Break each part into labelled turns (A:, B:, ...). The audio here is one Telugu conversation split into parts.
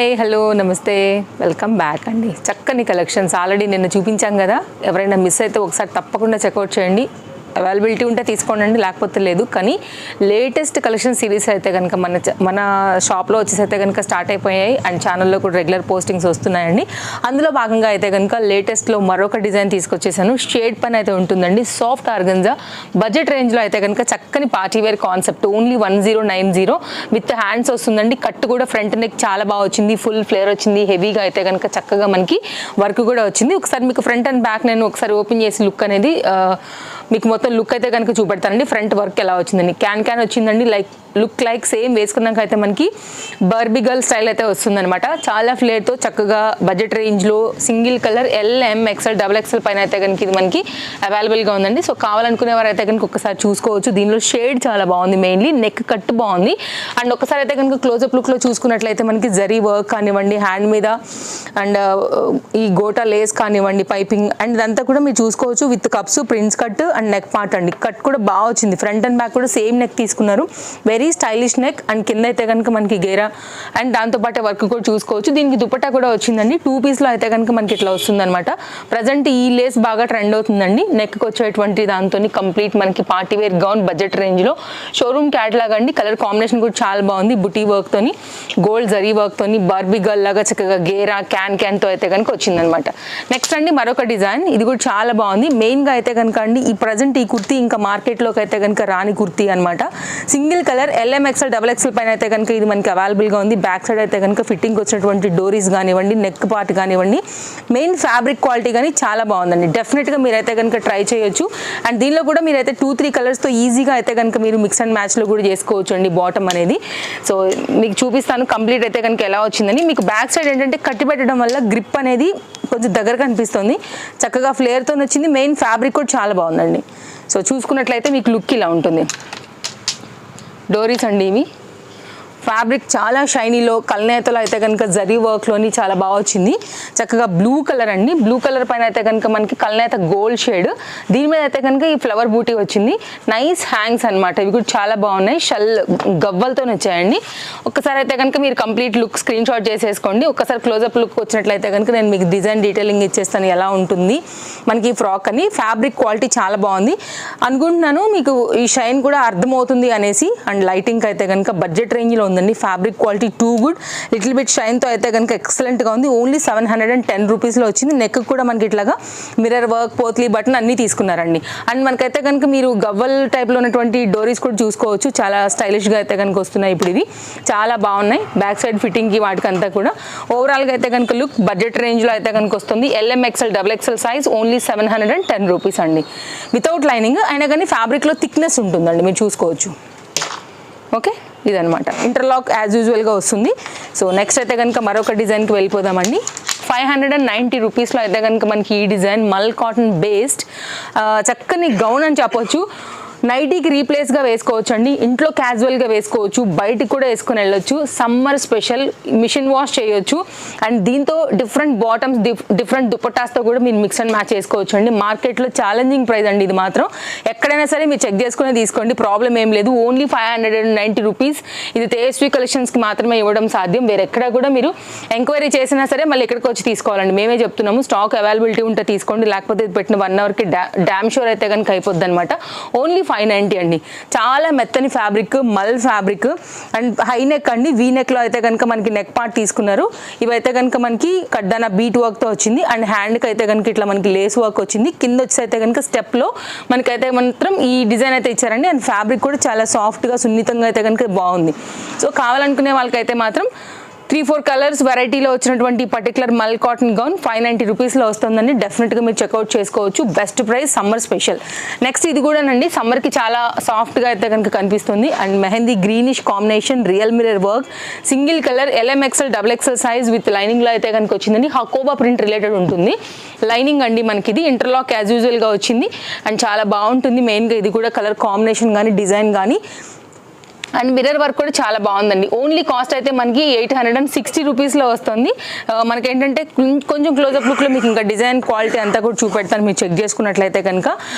A: హలో నమస్తే వెల్కమ్ బ్యాక్ అండి. చక్కని కలెక్షన్స్ ఆల్రెడీ నిన్న చూపించాం కదా. ఎవరైనా మిస్ అయితే ఒకసారి తప్పకుండా చెక్అవుట్ చేయండి. అవైలబిలిటీ ఉంటే తీసుకోండి, లేకపోతే లేదు. కానీ లేటెస్ట్ కలెక్షన్ సిరీస్ అయితే కనుక మన షాప్లో వచ్చేసి అయితే కనుక స్టార్ట్ అయిపోయాయి. అండ్ ఛానల్లో కూడా రెగ్యులర్ పోస్టింగ్స్ వస్తున్నాయండి. అందులో భాగంగా అయితే కనుక లేటెస్ట్లో మరొక డిజైన్ తీసుకొచ్చేసాను. షేడ్ పని అయితే ఉంటుందండి, సాఫ్ట్ ఆర్గంజా. బడ్జెట్ రేంజ్లో అయితే కనుక చక్కని party wear concept. Only 1090 with hands వస్తుందండి. కట్ కూడా ఫ్రంట్ నెక్ చాలా బాగా వచ్చింది, ఫుల్ ఫ్లేర్ వచ్చింది. హెవీగా అయితే కనుక చక్కగా మనకి వర్క్ కూడా వచ్చింది. ఒకసారి మీకు ఫ్రంట్ అండ్ బ్యాక్ నేను ఒకసారి ఓపెన్ చేసి లుక్ అనేది మీకు మొత్తం లుక్ అయితే కనుక చూపెడతానండి. ఫ్రంట్ వర్క్ ఎలా వచ్చిందండి, క్యాన్ వచ్చిందండి. లుక్ లైక్ సేమ్ వేసుకున్నాక అయితే మనకి బర్బీ గర్ల్ స్టైల్ అయితే వస్తుందన్నమాట. చాలా ఫ్లేర్తో చక్కగా బడ్జెట్ రేంజ్లో single colour LM XL XXL పైన అయితే కనుక ఇది మనకి అవైలబుల్గా ఉందండి. సో కావాలనుకునే వారు అయితే కనుక ఒకసారి చూసుకోవచ్చు. దీనిలో షేడ్ చాలా బాగుంది, మెయిన్లీ నెక్ కట్ బాగుంది. అండ్ ఒకసారి అయితే కనుక క్లోజప్ లుక్లో చూసుకున్నట్లయితే మనకి జరీ వర్క్ కానివ్వండి, హ్యాండ్ మీద అండ్ ఈ గోటా లేస్ కానివ్వండి, పైపింగ్ అండ్ ఇదంతా కూడా మీరు చూసుకోవచ్చు. With cups, prince cut and neck part అండి. కట్ కూడా బాగా వచ్చింది. ఫ్రంట్ అండ్ బ్యాక్ కూడా సేమ్ నెక్ తీసుకున్నారు. Very stylish neck. అండ్ కింద అయితే కనుక మనకి గేరా అండ్ దాంతోపాటు వర్క్ కూడా చూసుకోవచ్చు. దీనికి దుపట్టా కూడా వచ్చిందండి. 2 పీస్లో అయితే కనుక మనకి ఇట్లా వస్తుంది అనమాట. ప్రజెంట్ ఈ లేస్ బాగా ట్రెండ్ అవుతుందండి. నెక్కి వచ్చేటువంటి దాంతో కంప్లీట్ మనకి పార్టీవేర్ గౌన్ బడ్జెట్ రేంజ్లో షోరూమ్ క్యాటలాగ్ అండి. కలర్ కాంబినేషన్ కూడా చాలా బాగుంది. బుటీ వర్క్తోని, గోల్డ్ జరీ వర్క్తోని, బార్బీ గర్ల్ లాగా చక్కగా గేరా క్యాన్తో అయితే కనుక వచ్చిందనమాట. నెక్స్ట్ అండి మరొక డిజైన్. ఇది కూడా చాలా బాగుంది. మెయిన్గా అయితే కనుక అండి ఈ ప్రజెంట్ ఈ కుర్తీ ఇంకా మార్కెట్లోకి అయితే కనుక రాని కుర్తీ అనమాట. Single colour LM XL XXL పైన అయితే కనుక ఇది మనకి అవైలబుల్గా ఉంది. బ్యాక్ సైడ్ అయితే కనుక ఫిట్టింగ్ వచ్చినటువంటి డోరీస్ కానివ్వండి, నెక్ పార్ట్ కానివ్వండి, మెయిన్ ఫ్యాబ్రిక్ క్వాలిటీ కానీ చాలా బాగుందండి. డెఫినెట్గా మీరైతే కనుక ట్రై చేయొచ్చు. అండ్ దీనిలో కూడా మీరైతే 2-3 కలర్స్తో ఈజీగా అయితే కనుక మీరు మిక్స్ అండ్ మ్యాచ్లో కూడా చేసుకోవచ్చు అండి బాటమ్ అనేది. సో మీకు చూపిస్తాను కంప్లీట్ అయితే కనుక ఎలా వచ్చిందని. మీకు బ్యాక్ సైడ్ ఏంటంటే కట్టి పెట్టడం వల్ల గ్రిప్ అనేది కొంచెం దగ్గరగా అనిపిస్తుంది. చక్కగా ఫ్లేర్తో వచ్చింది. మెయిన్ ఫ్యాబ్రిక్ కూడా చాలా బాగుందండి. సో చూసుకున్నట్లయితే మీకు లుక్ ఇలా ఉంటుంది. డోరీస్ అండి ఇవి. ఫ్యాబ్రిక్ చాలా షైనీలో, కల్నేతలో అయితే కనుక జరీ వర్క్లోని చాలా బాగా వచ్చింది. చక్కగా బ్లూ కలర్ అండి. బ్లూ కలర్ పైన అయితే కనుక మనకి కల్నేత గోల్డ్ షేడ్. దీని మీద అయితే కనుక ఈ ఫ్లవర్ బూటీ వచ్చింది. నైస్ హ్యాంగ్స్ అనమాట. ఇవి కూడా చాలా బాగున్నాయి. షల్ గవ్వలతో వచ్చాయండి. ఒక్కసారి అయితే కనుక మీరు కంప్లీట్ లుక్ స్క్రీన్ షాట్ చేసేసుకోండి. ఒక్కసారి క్లోజప్ లుక్ వచ్చినట్లయితే కనుక నేను మీకు డిజైన్ డీటెయిలింగ్ ఇచ్చేస్తాను ఎలా ఉంటుంది మనకి ఫ్రాక్ అని. ఫ్యాబ్రిక్ క్వాలిటీ చాలా బాగుంది అనుకుంటున్నాను. మీకు ఈ షైన్ కూడా అర్థమవుతుంది అనేసి. అండ్ లైటింగ్ అయితే కనుక బడ్జెట్ రేంజ్లో ఉందండి. Fabric quality too good. Little bit షైన్తో అయితే కనుక ఎక్సలెంట్గా ఉంది. ఓన్లీ 710 రూపీస్లో వచ్చింది. నెక్ కూడా మనకి ఇట్లాగా మిర్రర్ వర్క్, పోత్లీ బటన్ అన్నీ తీసుకున్నారండి. అండ్ మనకైతే కనుక మీరు గవ్వల్ టైప్లో ఉన్నటువంటి డోరీస్ కూడా చూసుకోవచ్చు. చాలా స్టైలిష్గా అయితే కనుక వస్తున్నాయి. ఇప్పుడు ఇవి చాలా బాగున్నాయి. బ్యాక్ సైడ్ ఫిట్టింగ్కి వాటికంతా కూడా ఓవరాల్గా అయితే కనుక లుక్ బడ్జెట్ రేంజ్లో అయితే కనుక వస్తుంది. LM XL XXL size only 710 rupees అండి. వితౌట్ లైనింగ్ అయినా కానీ ఫ్యాబ్రిక్లో థిక్నెస్ ఉంటుందండి, మీరు చూసుకోవచ్చు. ఓకే, ఇదనమాట. ఇంటర్లాక్ యాజ్ యూజువల్గా వస్తుంది. సో నెక్స్ట్ అయితే కనుక మరొక డిజైన్కి వెళ్ళిపోదామండి. 590 రూపీస్లో అయితే కనుక మనకి ఈ డిజైన్ మల్ కాటన్ బేస్డ్ చక్కని గౌన్ అని చెప్పొచ్చు. నైటీకి రీప్లేస్గా వేసుకోవచ్చు అండి. ఇంట్లో క్యాజువల్గా వేసుకోవచ్చు, బయటికి కూడా వేసుకొని వెళ్ళొచ్చు. సమ్మర్ స్పెషల్, మిషన్ వాష్ చేయొచ్చు. అండ్ దీంతో డిఫరెంట్ బాటమ్స్, డిఫరెంట్ దుపట్టాస్తో కూడా మీరు మిక్స్ అండ్ మ్యాచ్ చేసుకోవచ్చు అండి. మార్కెట్లో ఛాలెంజింగ్ ప్రైస్ అండి ఇది మాత్రం. ఎక్కడైనా సరే మీరు చెక్ చేసుకునే తీసుకోండి, ప్రాబ్లం ఏం లేదు. Only 590 rupees. ఇది తేజస్వి కలెక్షన్స్కి మాత్రమే ఇవ్వడం సాధ్యం. వేరెక్కడ కూడా మీరు ఎంక్వైరీ చేసినా సరే మళ్ళీ ఇక్కడికి వచ్చి తీసుకోవాలండి. మేమే చెప్తున్నాము. స్టాక్ అవైలబిలిటీ ఉంటే తీసుకోండి, లేకపోతే ఇది పెట్టిన 1 అవర్కి డ్యామ్ షూర్ అయితే కనుక అయిపోద్ది అనమాట. ఓన్లీ 590 అండి. చాలా మెత్తని ఫ్యాబ్రిక్, మల్ ఫ్యాబ్రిక్ అండ్ హై నెక్ అండి. వీ నెక్లో అయితే కనుక మనకి నెక్ పార్ట్ తీసుకున్నారు. ఇవైతే కనుక మనకి కడ్డాన బీట్ వర్క్తో వచ్చింది. అండ్ హ్యాండ్కి అయితే కనుక ఇట్లా మనకి లేస్ వర్క్ వచ్చింది. కింద వచ్చి అయితే కనుక స్టెప్లో మనకైతే మాత్రం ఈ డిజైన్ అయితే ఇచ్చారండి. అండ్ ఫ్యాబ్రిక్ కూడా చాలా సాఫ్ట్గా, సున్నితంగా అయితే కనుక బాగుంది. సో కావాలనుకునే వాళ్ళకైతే మాత్రం 3-4 కలర్స్ వెరైటీలో వచ్చినటువంటి పర్టికులర్ మల్ కాటన్ గౌన్ 590 రూపీస్లో వస్తుందండి. డెఫినెట్గా మీరు చెక్అవుట్ చేసుకోవచ్చు. Best price, summer special. Next ఇది కూడానండి సమ్మర్కి చాలా సాఫ్ట్గా అయితే కనుక కనిపిస్తుంది. And mehndi greenish combination, real mirror work, single colour LM XL XXL size with లైనింగ్లో అయితే కనుక వచ్చిందండి. హకోబా ప్రింట్ రిలేటెడ్ ఉంటుంది లైనింగ్ అండి. మనకి ఇది ఇంటర్లాక్ యాజ్ యూజువల్గా వచ్చింది. అండ్ చాలా బాగుంటుంది. మెయిన్గా ఇది కూడా కలర్ కాంబినేషన్ కానీ, డిజైన్ కానీ అండ్ మిర్రర్ వర్క్ కూడా చాలా బాగుందండి. ఓన్లీ కాస్ట్ అయితే మనకి 860 రూపీస్లో వస్తుంది. మనకేంటంటే కొంచెం క్లోజప్ లుక్లో మీకు ఇంకా డిజైన్ క్వాలిటీ అంతా కూడా చూపెడతాను. మీరు చెక్ చేసుకున్నట్లయితే కనుక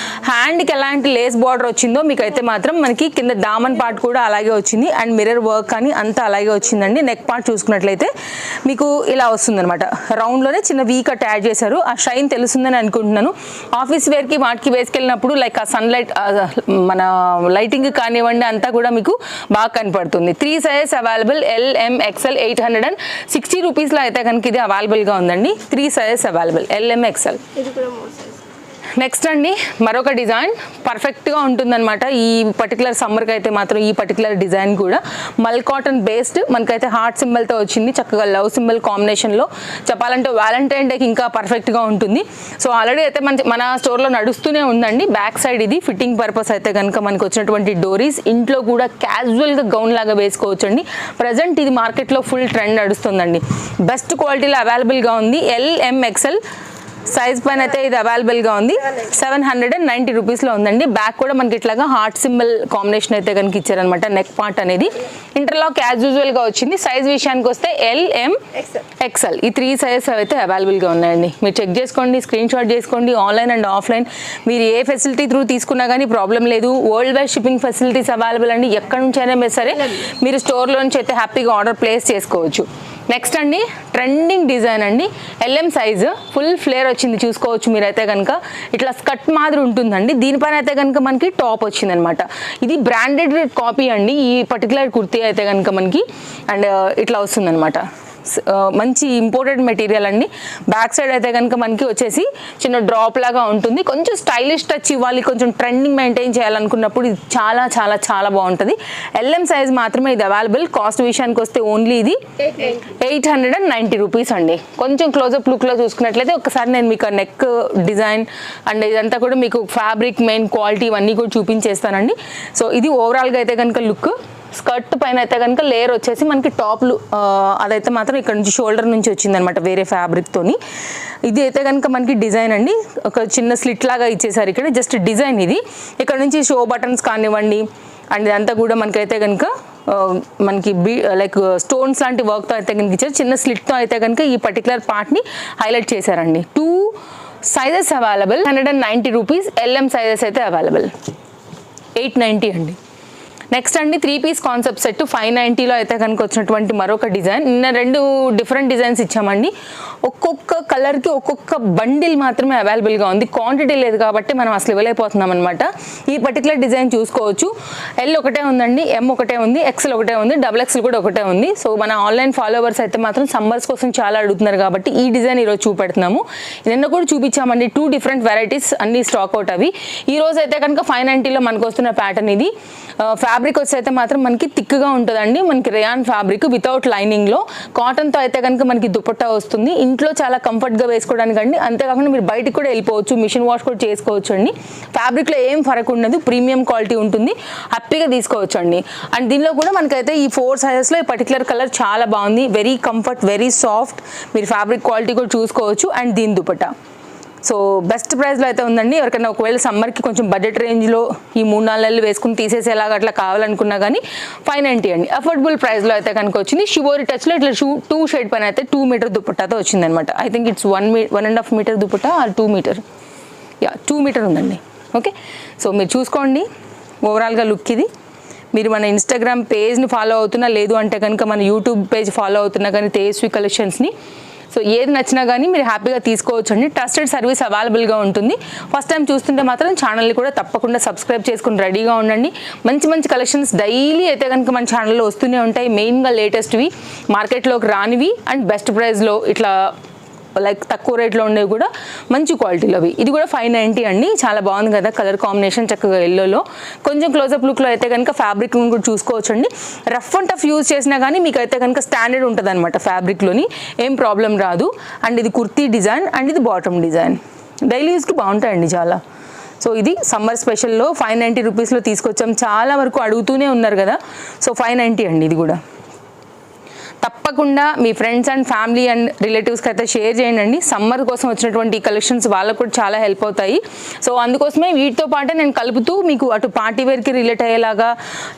A: హ్యాండ్కి ఎలాంటి లేస్ బార్డర్ వచ్చిందో మీకు అయితే మాత్రం మనకి కింద దామన్ పార్ట్ కూడా అలాగే వచ్చింది. అండ్ మిర్రర్ వర్క్ కానీ అంతా అలాగే వచ్చిందండి. నెక్ పార్ట్ చూసుకున్నట్లయితే మీకు ఇలా వస్తుందన్నమాట. రౌండ్లోనే చిన్న వీ కట్ యాడ్ చేశారు. ఆ షైన్ తెలుస్తుందని అనుకుంటున్నాను. ఆఫీస్ వేర్కి వాటికి వేసుకెళ్ళినప్పుడు లైక్ ఆ సన్లైట్ మన లైటింగ్ కానివ్వండి అంతా కూడా మీకు బాగా కనపడుతుంది. 3 సైజెస్ అవైలబుల్, LM XL 860 రూపీస్లో అయితే కనుక ఇది అవైలబుల్గా ఉందండి. 3 sizes available, LM XL. Next అండి మరొక డిజైన్ పర్ఫెక్ట్గా ఉంటుందన్నమాట. ఈ పర్టికులర్ సమ్మర్కి అయితే మాత్రం ఈ పర్టికులర్ డిజైన్ కూడా మల్ కాటన్ బేస్డ్ మనకైతే హార్ట్ సింబల్తో వచ్చింది. చక్కగా లవ్ సింబల్ కాంబినేషన్లో చెప్పాలంటే వ్యాలంటైన్ డేకి ఇంకా పర్ఫెక్ట్గా ఉంటుంది. సో ఆల్రెడీ అయితే మన స్టోర్లో నడుస్తూనే ఉందండి. బ్యాక్ సైడ్ ఇది ఫిట్టింగ్ పర్పస్ అయితే కనుక మనకు వచ్చినటువంటి డోరీస్. ఇంట్లో కూడా క్యాజువల్గా గౌన్ లాగా వేసుకోవచ్చు అండి. ప్రజెంట్ ఇది మార్కెట్లో ఫుల్ ట్రెండ్ నడుస్తుందండి. బెస్ట్ క్వాలిటీలో అవైలబుల్గా ఉంది. LM XL సైజ్ పైన అయితే ఇది అవైలబుల్గా ఉంది. 790 రూపీస్లో ఉందండి. బ్యాక్ కూడా మనకి ఇట్లాగా హార్ట్ సింబల్ కాంబినేషన్ అయితే కనుక ఇచ్చారనమాట. నెక్ పార్ట్ అనేది ఇంటర్లాక్ యాజ్ యూజువల్గా వచ్చింది. సైజ్ విషయానికి వస్తే LM XL ఈ 3 సైజెస్ అయితే అవైలబుల్గా ఉన్నాయండి. మీరు చెక్ చేసుకోండి, స్క్రీన్ షాట్ చేసుకోండి. ఆన్లైన్ అండ్ ఆఫ్లైన్ మీరు ఏ ఫెసిలిటీ త్రూ తీసుకున్నా కానీ ప్రాబ్లం లేదు. World wide shipping facilities available అండి. ఎక్కడి నుంచైనా మీరు సరే మీరు స్టోర్లో నుంచి అయితే హ్యాపీగా ఆర్డర్ ప్లేస్ చేసుకోవచ్చు. నెక్స్ట్ అండి ట్రెండింగ్ డిజైన్ అండి. LM సైజు ఫుల్ ఫ్లేర్ వచ్చింది చూసుకోవచ్చు మీరైతే కనుక. ఇట్లా స్కర్ట్ మాదిరి ఉంటుందండి. దీనిపైన అయితే కనుక మనకి టాప్ వచ్చింది అనమాట. ఇది బ్రాండెడ్ కాపీ అండి ఈ పర్టికులర్ కుర్తీ అయితే కనుక మనకి. అండ్ ఇట్లా వస్తుందన్నమాట. మంచి ఇంపోర్టెడ్ మెటీరియల్ అండి. బ్యాక్ సైడ్ అయితే కనుక మనకి వచ్చేసి చిన్న డ్రాప్ లాగా ఉంటుంది. కొంచెం స్టైలిష్ టచ్ ఇవ్వాలి, కొంచెం ట్రెండింగ్ మెయింటైన్ చేయాలనుకున్నప్పుడు ఇది చాలా చాలా చాలా బాగుంటుంది. LM సైజ్ మాత్రమే ఇది అవైలబుల్. కాస్ట్ విషయానికి వస్తే ఓన్లీ ఇది 890 రూపీస్ అండి. కొంచెం క్లోజప్ లుక్లో చూసుకున్నట్లయితే ఒకసారి నేను మీకు నెక్ డిజైన్ అండ్ ఇదంతా కూడా మీకు ఫ్యాబ్రిక్ మెయిన్ క్వాలిటీ ఇవన్నీ కూడా చూపించేస్తానండి. సో ఇది ఓవరాల్గా అయితే కనుక లుక్. స్కర్ట్ పైన అయితే కనుక లేయర్ వచ్చేసి మనకి టాప్లు అదైతే మాత్రం ఇక్కడ నుంచి షోల్డర్ నుంచి వచ్చిందనమాట వేరే ఫ్యాబ్రిక్తోని. ఇది అయితే కనుక మనకి డిజైన్ అండి. ఒక చిన్న స్లిట్ లాగా ఇచ్చేసారు ఇక్కడ. జస్ట్ డిజైన్ ఇది. ఇక్కడ నుంచి షో బటన్స్ కానివ్వండి అండ్ ఇదంతా కూడా మనకైతే కనుక మనకి లైక్ స్టోన్స్ లాంటి వర్క్తో అయితే కనుక ఇచ్చారు. చిన్న స్లిట్తో అయితే కనుక ఈ పర్టికులర్ పార్ట్ని హైలైట్ చేశారండి. 2 sizes available, 190 rupees. LM sizes అయితే అవైలబుల్ 890 అండి. నెక్స్ట్ అండి 3 పీస్ కాన్సెప్ట్ సెట్ 590లో అయితే కనుక వచ్చినటువంటి మరొక డిజైన్. నిన్న 2 డిఫరెంట్ డిజైన్స్ ఇచ్చామండి. ఒక్కొక్క కలర్కి ఒక్కొక్క బండిల్ మాత్రమే అవైలబుల్గా ఉంది. క్వాంటిటీ లేదు కాబట్టి మనం అసలు ఇవ్వలేకపోతున్నాం అనమాట. ఈ పర్టికులర్ డిజైన్ చూసుకోవచ్చు. L ఒకటే ఉందండి, M ఒకటే ఉంది, XL ఒకటే ఉంది, XXL కూడా ఒకటే ఉంది. సో మన ఆన్లైన్ ఫాలోవర్స్ అయితే మాత్రం సమ్మర్స్ కోసం చాలా అడుగుతున్నారు కాబట్టి ఈ డిజైన్ ఈరోజు చూపెడుతున్నాము. నిన్న కూడా చూపించామండి 2 డిఫరెంట్ వెరైటీస్ అన్ని స్టాక్ అవుట్ అవి. ఈ రోజు అయితే కనుక 590లో మనకు వస్తున్న ప్యాటర్న్ ఇది. ఫ్యాబ్రిక్ వచ్చి అయితే మాత్రం మనకి థిక్గా ఉంటుందండి. మనకి రేయాన్ ఫ్యాబ్రిక్ వితౌట్ లైనింగ్లో. కాటన్తో అయితే కనుక మనకి దుపట్టా వస్తుంది. ఇంట్లో చాలా కంఫర్ట్గా వేసుకోవడానికి అండి. అంతేకాకుండా మీరు బయటికి కూడా వెళ్ళిపోవచ్చు, మిషన్ వాష్ కూడా చేసుకోవచ్చు అండి. ఫ్యాబ్రిక్లో ఏం ఫరక్ ఉండదు, ప్రీమియం క్వాలిటీ ఉంటుంది, హ్యాపీగా తీసుకోవచ్చు అండి. అండ్ దీనిలో కూడా మనకైతే ఈ 4 సైజెస్లో ఈ పర్టికులర్ కలర్ చాలా బాగుంది. Very comfort, very soft. మీరు ఫ్యాబ్రిక్ క్వాలిటీ కూడా చూసుకోవచ్చు. అండ్ దీని దుపట్టా సో బెస్ట్ ప్రైస్లో అయితే ఉందండి. ఎవరికైనా ఒకవేళ సమ్మర్కి కొంచెం బడ్జెట్ రేంజ్లో ఈ 3-4 నెలలు వేసుకుని తీసేసేలాగా అట్లా కావాలనుకున్నా కానీ 590 అండి. అఫోర్డబుల్ ప్రైస్లో అయితే కనుక వచ్చింది. షిబోరి టచ్లో ఇట్లా 2 షేడ్ పైన అయితే 2 మీటర్ దుపట్టాతో వచ్చిందనమాట. I think it's 1.5 metre dupatta or 2 metre, 2 metre ఉందండి. ఓకే, సో మీరు చూసుకోండి ఓవరాల్గా లుక్ ఇది. మీరు మన ఇన్స్టాగ్రామ్ పేజ్ని ఫాలో అవుతున్నా, లేదు అంటే కనుక మన యూట్యూబ్ పేజ్ ఫాలో అవుతున్నా కానీ తేజస్వి కలెక్షన్స్ని. సో ఏది నచ్చినా కానీ మీరు హ్యాపీగా తీసుకోవచ్చు అండి. ట్రస్టెడ్ సర్వీస్ అవైలబుల్గా ఉంటుంది. ఫస్ట్ టైం చూస్తుంటే మాత్రం ఛానల్ని కూడా తప్పకుండా సబ్స్క్రైబ్ చేసుకుని రెడీగా ఉండండి. మంచి మంచి కలెక్షన్స్ డైలీ అయితే కనుక మన ఛానల్లో వస్తూనే ఉంటాయి. మెయిన్గా లేటెస్ట్వి, మార్కెట్లోకి రానివి అండ్ బెస్ట్ ప్రైస్లో ఇట్లా లైక్ తక్కువ రేట్లో ఉండేవి కూడా మంచి క్వాలిటీలో అవి. ఇది కూడా 590 అండి. చాలా బాగుంది కదా కలర్ కాంబినేషన్, చక్కగా ఎల్లోలో. కొంచెం క్లోజప్ లుక్లో అయితే కనుక ఫ్యాబ్రిక్ కూడా చూసుకోవచ్చు అండి. రఫ్ అండ్ టఫ్ యూజ్ చేసినా కానీ మీకు అయితే కనుక స్టాండర్డ్ ఉంటుంది అనమాట. ఫ్యాబ్రిక్లోని ఏం ప్రాబ్లం రాదు. అండ్ ఇది కుర్తీ డిజైన్ అండ్ ఇది బాటమ్ డిజైన్. డైలీ యూస్కి బాగుంటాయండి చాలా. సో ఇది సమ్మర్ స్పెషల్లో 590 రూపీస్లో తీసుకొచ్చాం. చాలా వరకు అడుగుతూనే ఉన్నారు కదా. సో 590 అండి ఇది కూడా. తప్పకుండా మీ ఫ్రెండ్స్ అండ్ ఫ్యామిలీ అండ్ రిలేటివ్స్కి అయితే షేర్ చేయండి. సమ్మర్ కోసం వచ్చినటువంటి ఈ కలెక్షన్స్ వాళ్ళకు కూడా చాలా హెల్ప్ అవుతాయి. సో అందుకోసమే వీటితో పాటే నేను కలుపుతూ మీకు అటు పార్టీ వేర్కి రిలేట్ అయ్యేలాగా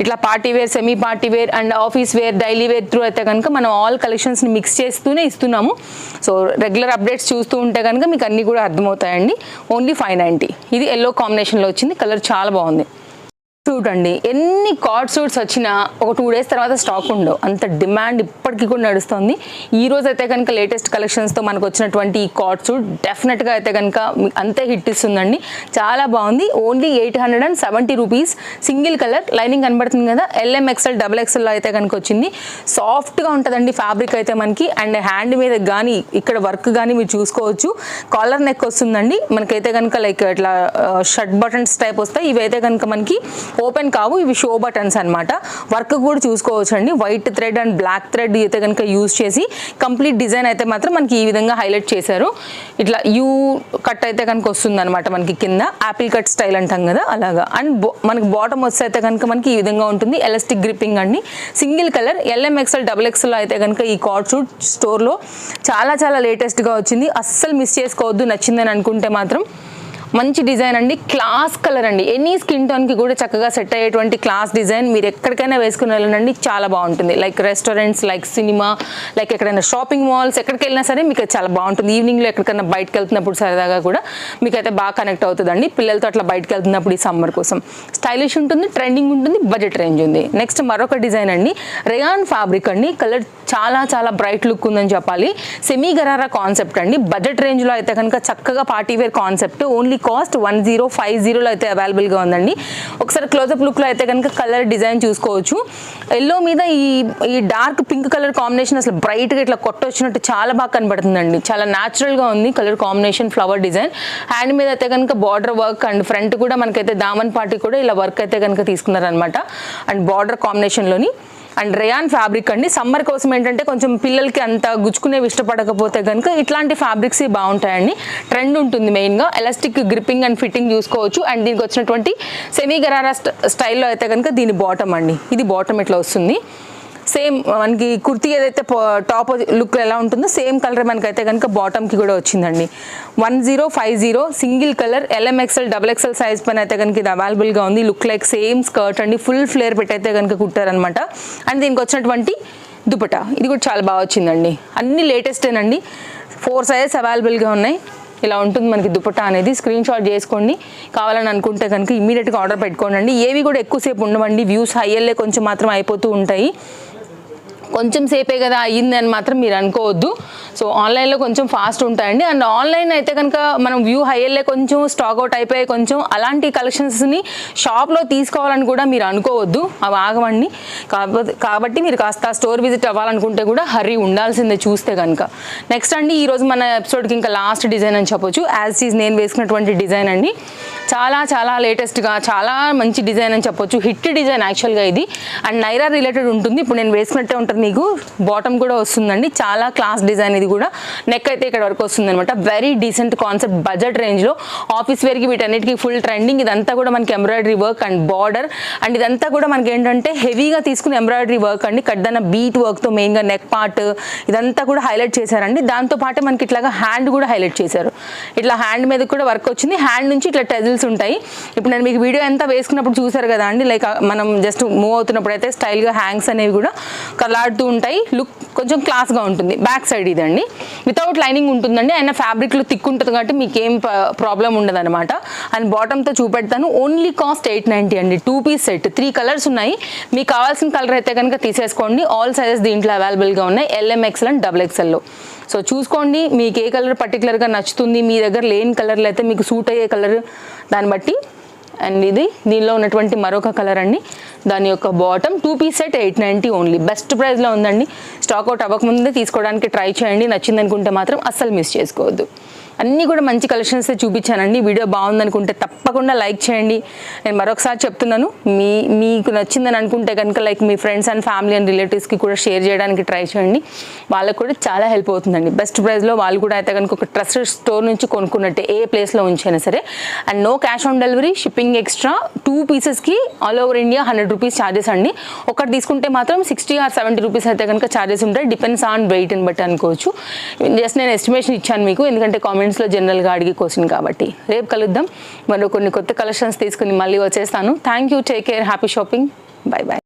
A: ఇట్లా party wear, semi party wear and office wear, daily wear through అయితే కనుక మనం ఆల్ కలెక్షన్స్ని మిక్స్ చేస్తూనే ఇస్తున్నాము. సో రెగ్యులర్ అప్డేట్స్ చూస్తూ ఉంటే కనుక మీకు అన్నీ కూడా అర్థమవుతాయండి. ఓన్లీ 590. ఇది ఎల్లో కాంబినేషన్లో వచ్చింది, కలర్ చాలా బాగుంది. చూడండి, ఎన్ని కార్డ్ సూట్స్ వచ్చినా ఒక 2 days తర్వాత స్టాక్ ఉండవు, అంత డిమాండ్ ఇప్పటికీ కూడా నడుస్తుంది. ఈ రోజు అయితే కనుక లేటెస్ట్ కలెక్షన్స్తో మనకు వచ్చినటువంటి ఈ కార్డ్ సూట్ డెఫినెట్గా అయితే కనుక అంతే హిట్ ఇస్తుందండి. చాలా బాగుంది. Only 870 rupees. Single colour, lining కనబడుతుంది కదా, LMXL XXL అయితే కనుక వచ్చింది. సాఫ్ట్గా ఉంటుందండి ఫ్యాబ్రిక్ అయితే మనకి. అండ్ హ్యాండ్ మీద కానీ ఇక్కడ వర్క్ కానీ మీరు చూసుకోవచ్చు. కాలర్ నెక్ వస్తుందండి మనకైతే కనుక, లైక్ ఇట్లా షర్ట్ బటన్స్ టైప్ వస్తాయి. ఇవైతే కనుక మనకి ఓపెన్ కావు, ఇవి షో బటన్స్ అనమాట. వర్క్ కూడా చూసుకోవచ్చు అండి. White thread and black thread అయితే కనుక యూజ్ చేసి కంప్లీట్ డిజైన్ అయితే మాత్రం మనకి ఈ విధంగా హైలైట్ చేశారు. ఇట్లా యూ కట్ అయితే కనుక వస్తుంది అనమాట మనకి, కింద యాపిల్ కట్ స్టైల్ అంటాం కదా అలాగా. అండ్ మనకి బాటమ్ వస్తే అయితే కనుక మనకి ఈ విధంగా ఉంటుంది. ఎలాస్టిక్ గ్రిప్పింగ్ అండి. సింగిల్ కలర్, LMXL XXL అయితే కనుక ఈ కార్డ్ సూట్ స్టోర్లో చాలా చాలా లేటెస్ట్గా వచ్చింది. అస్సలు మిస్ చేసుకోవద్దు. నచ్చిందని అనుకుంటే మాత్రం మంచి డిజైన్ అండి. క్లాస్ కలర్ అండి. ఎనీ స్కిన్ టోన్కి కూడా చక్కగా సెట్ అయ్యేటువంటి క్లాస్ డిజైన్. మీరు ఎక్కడికైనా వేసుకుని వెళ్ళండి, చాలా బాగుంటుంది. Like restaurants, like cinema, like ఎక్కడైనా షాపింగ్ మాల్స్, ఎక్కడికి వెళ్ళినా సరే మీకు చాలా బాగుంటుంది. ఈవినింగ్లో ఎక్కడికైనా బయటకు వెళ్తున్నప్పుడు సరదాగా కూడా మీకు అయితే బాగా కనెక్ట్ అవుతుందండి. పిల్లలతో అట్లా బయటకు వెళ్తున్నప్పుడు ఈ సమ్మర్ కోసం స్టైలిష్ ఉంటుంది, ట్రెండింగ్ ఉంటుంది, బడ్జెట్ రేంజ్ ఉంది. నెక్స్ట్ మరొక డిజైన్ అండి. రేయాన్ ఫ్యాబ్రిక్ అండి. కలర్ చాలా చాలా బ్రైట్ లుక్ ఉందని చెప్పాలి. సెమీ గరారా కాన్సెప్ట్ అండి. బడ్జెట్ రేంజ్లో అయితే కనుక చక్కగా party wear concept. Only cost 1050లో అయితే అవైలబుల్గా ఉందండి. ఒకసారి క్లోజప్ లుక్లో అయితే కనుక కలర్ డిజైన్ చూసుకోవచ్చు. ఎల్లో మీద ఈ డార్క్ పింక్ కలర్ కాంబినేషన్ అసలు బ్రైట్గా ఇట్లా కొట్టొచ్చినట్టు చాలా బాగా కనబడుతుందండి. చాలా న్యాచురల్గా ఉంది colour combination, flower design. Hand మీద అయితే కనుక బార్డర్ వర్క్ అండ్ ఫ్రంట్ కూడా మనకైతే దామన్ పార్టీ కూడా ఇలా వర్క్ అయితే కనుక తీసుకున్నారనమాట. అండ్ బార్డర్ కాంబినేషన్లోని. అండ్ రేయాన్ ఫ్యాబ్రిక్ అండి. సమ్మర్ కోసం ఏంటంటే కొంచెం పిల్లలకి అంత గుచ్చుకునేవి ఇష్టపడకపోతే కనుక ఇట్లాంటి ఫ్యాబ్రిక్స్ బాగుంటాయండి. ట్రెండ్ ఉంటుంది మెయిన్గా. ఎలాస్టిక్ గ్రిప్పింగ్ అండ్ ఫిట్టింగ్ చూసుకోవచ్చు. అండ్ దీనికి వచ్చినటువంటి సెమీ గరారా స్టైల్లో అయితే కనుక దీని బాటమ్ అండి. ఇది బాటమ్ ఇట్లా వస్తుంది. సేమ్ మనకి కుర్తీ ఏదైతే టాప్ లుక్ ఎలా ఉంటుందో సేమ్ కలర్ మనకైతే కనుక బాటమ్కి కూడా వచ్చిందండి. 1050 single colour, LMXL XXL size పైన అయితే కనుక ఇది అవైలబుల్గా ఉంది. లుక్ లైక్ సేమ్ స్కర్ట్ అండి. ఫుల్ ఫ్లేర్ పెట్టయితే కనుక కుట్టారనమాట. అండ్ దీనికి వచ్చినటువంటి దుపట్టా ఇది కూడా చాలా బాగా వచ్చిందండి. అన్ని లేటెస్టేనండి. 4 సైజెస్ అవైలబుల్గా ఉన్నాయి. ఇలా ఉంటుంది మనకి దుపట్టా అనేది. స్క్రీన్ షాట్ చేసుకోండి. కావాలని అనుకుంటే కనుక ఇమీడియట్గా ఆర్డర్ పెట్టుకోండి. ఏవి కూడా ఎక్కువసేపు ఉండవండి. వ్యూస్ హైయర్లే కొంచెం మాత్రం అయిపోతూ ఉంటాయి. కొంచెం సేపే కదా అయ్యింది అని మాత్రం మీరు అనుకోవద్దు. సో ఆన్లైన్లో కొంచెం ఫాస్ట్ ఉంటాయండి. అండ్ ఆన్లైన్ అయితే కనుక మనం వ్యూ హైయర్లే కొంచెం స్టాక్ అవుట్ అయిపోయి కొంచెం అలాంటి కలెక్షన్స్ని షాప్లో తీసుకోవాలని కూడా మీరు అనుకోవద్దు. అవి ఆగవండి. కాబట్టి మీరు కాస్త స్టోర్ విజిట్ అవ్వాలనుకుంటే కూడా హర్రీ ఉండాల్సిందే చూస్తే కనుక. నెక్స్ట్ అండి, ఈరోజు మన ఎపిసోడ్కి ఇంకా లాస్ట్ డిజైన్ అని చెప్పొచ్చు. యాజ్ ఈజ్ నేను వేసుకున్నటువంటి డిజైన్ అండి. చాలా చాలా లేటెస్ట్గా చాలా మంచి డిజైన్ అని చెప్పొచ్చు. హిట్ డిజైన్ యాక్చువల్గా ఇది. అండ్ నైరా రిలేటెడ్ ఉంటుంది. ఇప్పుడు నేను వేసుకున్నట్టే ఉంటుంది. మీకు బాటమ్ కూడా వస్తుందండి. చాలా క్లాస్ డిజైన్ ఇది కూడా. నెక్ అయితే ఇక్కడ వరకు వస్తుంది అనమాట. Very decent concept. బడ్జెట్ రేంజ్లో ఆఫీస్ వేర్కి వీటన్నిటికీ ఫుల్ ట్రెండింగ్. ఇదంతా కూడా మనకి embroidery work and border. And ఇదంతా కూడా మనకి ఏంటంటే హెవీగా తీసుకుని ఎంబ్రాయిడరీ వర్క్ అండి. కడ్డన బీట్ వర్క్తో మెయిన్గా నెక్ పార్ట్ ఇదంతా కూడా హైలైట్ చేశారండి. దాంతోపాటు మనకి ఇట్లాగా హ్యాండ్ కూడా హైలైట్ చేశారు. ఇట్లా హ్యాండ్ మీద కూడా వర్క్ వచ్చింది. హ్యాండ్ నుంచి ఇట్లా టెజిల్స్ ఉంటాయి. ఇప్పుడు నేను మీకు వీడియో ఎంత వేసుకున్నప్పుడు చూసారు కదా అండి. లైక్ మనం జస్ట్ మూవ్ అవుతున్నప్పుడు అయితే స్టైల్గా హ్యాంగ్స్ అనేవి కూడా కలాడుతూ ఉంటాయి. లుక్ కొంచెం క్లాస్గా ఉంటుంది. బ్యాక్ సైడ్ ఇదండి. వితౌట్ లైనింగ్ ఉంటుందండి. అయినా ఫ్యాబ్రిక్లో థిక్ ఉంటుంది కాబట్టి మీకు ఏం ప్రాబ్లం ఉండదు అనమాట. అండ్ బాటమ్తో చూపెడతాను. ఓన్లీ కాస్ట్ 890 అండి. 2 పీస్ సెట్. 3 కలర్స్ ఉన్నాయి. మీకు కావాల్సిన కలర్ అయితే కనుక తీసేసుకోండి. ఆల్ సైజెస్ దీంట్లో అవైలబుల్గా ఉన్నాయి. LMXL and XXL. సో చూసుకోండి మీకు ఏ కలర్ పర్టికులర్గా నచ్చుతుంది. మీ దగ్గర లేని కలర్లు అయితే మీకు సూట్ అయ్యే కలర్ దాన్ని బట్టి. అండ్ ఇది దీనిలో ఉన్నటువంటి మరొక కలర్ అండి. దాని యొక్క bottom 2 piece set 890 only. Best ప్రైస్లో ఉందండి. స్టాక్ అవుట్ అవ్వకముందే తీసుకోవడానికి ట్రై చేయండి. నచ్చింది అనుకుంటే మాత్రం అస్సలు మిస్ చేసుకోవద్దు. అన్నీ కూడా మంచి కలెక్షన్స్ చూపించానండి. వీడియో బాగుందనుకుంటే తప్పకుండా లైక్ చేయండి. నేను మరొకసారి చెప్తున్నాను, మీకు నచ్చిందని అనుకుంటే కనుక like me friends and family and రిలేటివ్స్కి కూడా షేర్ చేయడానికి ట్రై చేయండి. వాళ్ళకు కూడా చాలా హెల్ప్ అవుతుందండి. బెస్ట్ ప్రైస్లో వాళ్ళు కూడా అయితే కనుక ఒక ట్రస్టెడ్ స్టోర్ నుంచి కొనుక్కున్నట్టే ఏ ప్లేస్లో ఉంచైనా సరే. And no cash on delivery, shipping extra. 2 పీసెస్కి all over India 100 rupees charges అండి. ఒకటి తీసుకుంటే మాత్రం 60 or 70 రూపీస్ అయితే కనుక ఛార్జెస్ ఉంటాయి. డిపెండ్స్ ఆన్ వెయిట్ని బట్టి అనుకోవచ్చు. జస్ట్ నేను ఎస్టిమేషన్ ఇచ్చాను మీకు, ఎందుకంటే కామెంట్స్లో జనరల్గా అడిగి క్వశ్చన్ కాబట్టి. రేపు కలుద్దాం, మరో కొన్ని కొత్త కలెక్షన్స్ తీసుకుని మళ్ళీ వచ్చేస్తాను. Thank you, take care, happy shopping, bye bye.